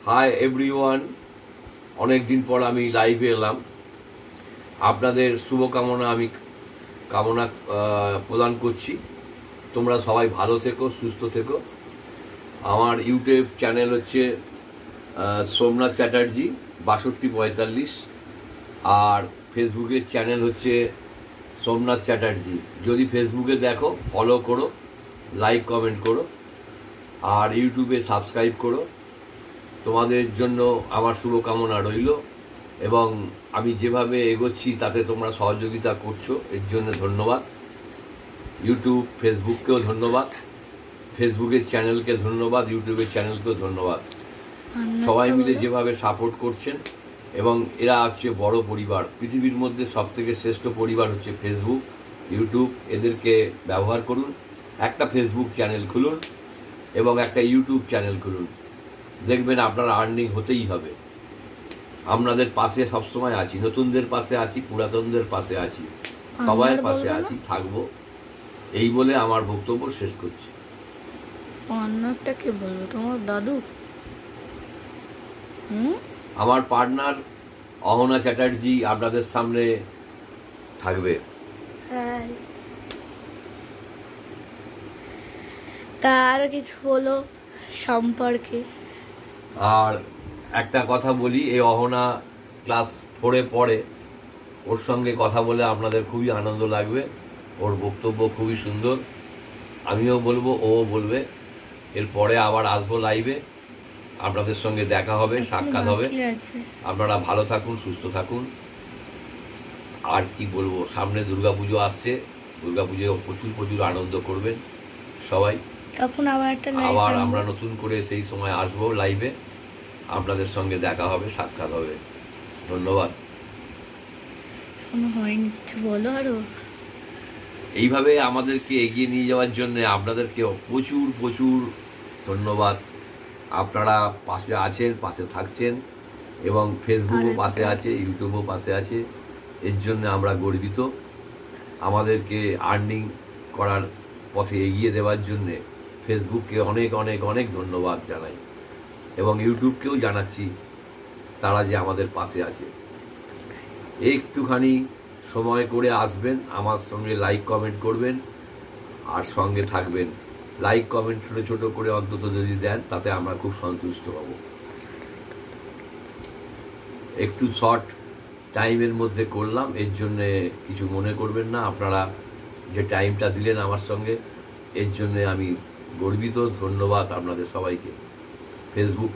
Hi everyone, অনেক দিন পর আমি লাইভে এলাম। আপনাদের শুভকামনা আমি কামনা প্রদান করছি। তোমরা সবাই ভালো থেকো, সুস্থ থেকো। আমার ইউটিউব চ্যানেল হচ্ছে সোমনাথ চ্যাটার্জি 6245, আর ফেসবুকের চ্যানেল হচ্ছে সোমনাথ চ্যাটার্জি। যদি ফেসবুকে দেখো ফলো করো, লাইক কমেন্ট করো, আর ইউটিউবে সাবস্ক্রাইব করো। তোমাদের জন্য আমার শুভকামনা রইল, এবং আমি যেভাবে এগোচ্ছি তাতে তোমরা সহযোগিতা করছো, এর জন্য ধন্যবাদ। ইউটিউব ফেসবুককেও ধন্যবাদ, ফেসবুকের চ্যানেলকে ধন্যবাদ, ইউটিউবের চ্যানেলকেও ধন্যবাদ। সবাই মিলে যেভাবে সাপোর্ট করছেন, এবং এরা হচ্ছে বড় পরিবার। পৃথিবীর মধ্যে সবথেকে শ্রেষ্ঠ পরিবার হচ্ছে ফেসবুক, ইউটিউব। এদেরকে ব্যবহার করুন। একটা ফেসবুক চ্যানেল খুলুন এবং একটা ইউটিউব চ্যানেল খুলুন, দেখবেন আপনার আর্নিং হতেই হবে। আপনাদের পাশে সবসময় আছি, নতুনদের পাশে আছি, পুরাতনদের পাশে আছি, সবাই পাশে আছি, থাকবো। এই বলে আমার বক্তব্য শেষ করছি। পার্টনারটা কে বলবো? তোমার দাদু? আমার পার্টনার অহনা চ্যাটার্জি আপনাদের সামনে থাকবে। তার কিছু বলো সম্পর্কে। আর একটা কথা বলি, এই অহনা ক্লাস 4-এ পড়ে। ওর সঙ্গে কথা বলে আপনাদের খুবই আনন্দ লাগবে। ওর বক্তব্য খুবই সুন্দর, আমিও বলবো, ও বলবে। এরপরে আবার আসবো লাইভে, আপনাদের সঙ্গে দেখা হবে, সাক্ষাৎ হবে। আপনারা ভালো থাকুন, সুস্থ থাকুন। আর কি বলবো, সামনে দুর্গাপুজো আসছে, দুর্গাপুজোয় প্রচুর প্রচুর আনন্দ করবেন সবাই। তখন আবার আমরা নতুন করে সেই সময় আসবো লাইভে, আপনাদের সঙ্গে দেখা হবে, সাক্ষাৎ হবে। ধন্যবাদ। হয়নি কিছু বলো আরো। এইভাবে আমাদেরকে এগিয়ে নিয়ে যাওয়ার জন্য আপনাদেরকেও প্রচুর প্রচুর ধন্যবাদ। আপনারা পাশে আছেন, পাশে থাকছেন, এবং ফেসবুকও পাশে আছে, ইউটিউবও পাশে আছে। এর জন্য আমরা গর্বিত। আমাদেরকে আর্নিং করার পথে এগিয়ে দেওয়ার জন্যে ফেসবুককে অনেক অনেক অনেক ধন্যবাদ জানাই, এবং ইউটিউবকেও জানাচ্ছি তারা যে আমাদের পাশে আছে। একটুখানি সময় করে আসবেন, আমার সঙ্গে লাইক কমেন্ট করবেন, আর সঙ্গে থাকবেন। লাইক কমেন্ট ছোটো ছোটো করে অন্তত যদি দেন, তাতে আমরা খুব সন্তুষ্ট হব। একটু শর্ট টাইমের মধ্যে করলাম, এর জন্যে কিছু মনে করবেন না। আপনারা যে টাইমটা দিলেন আমার সঙ্গে, এর জন্যে আমি গর্বিত। ধন্যবাদ আপনাদের সবাইকে। ফেসবুক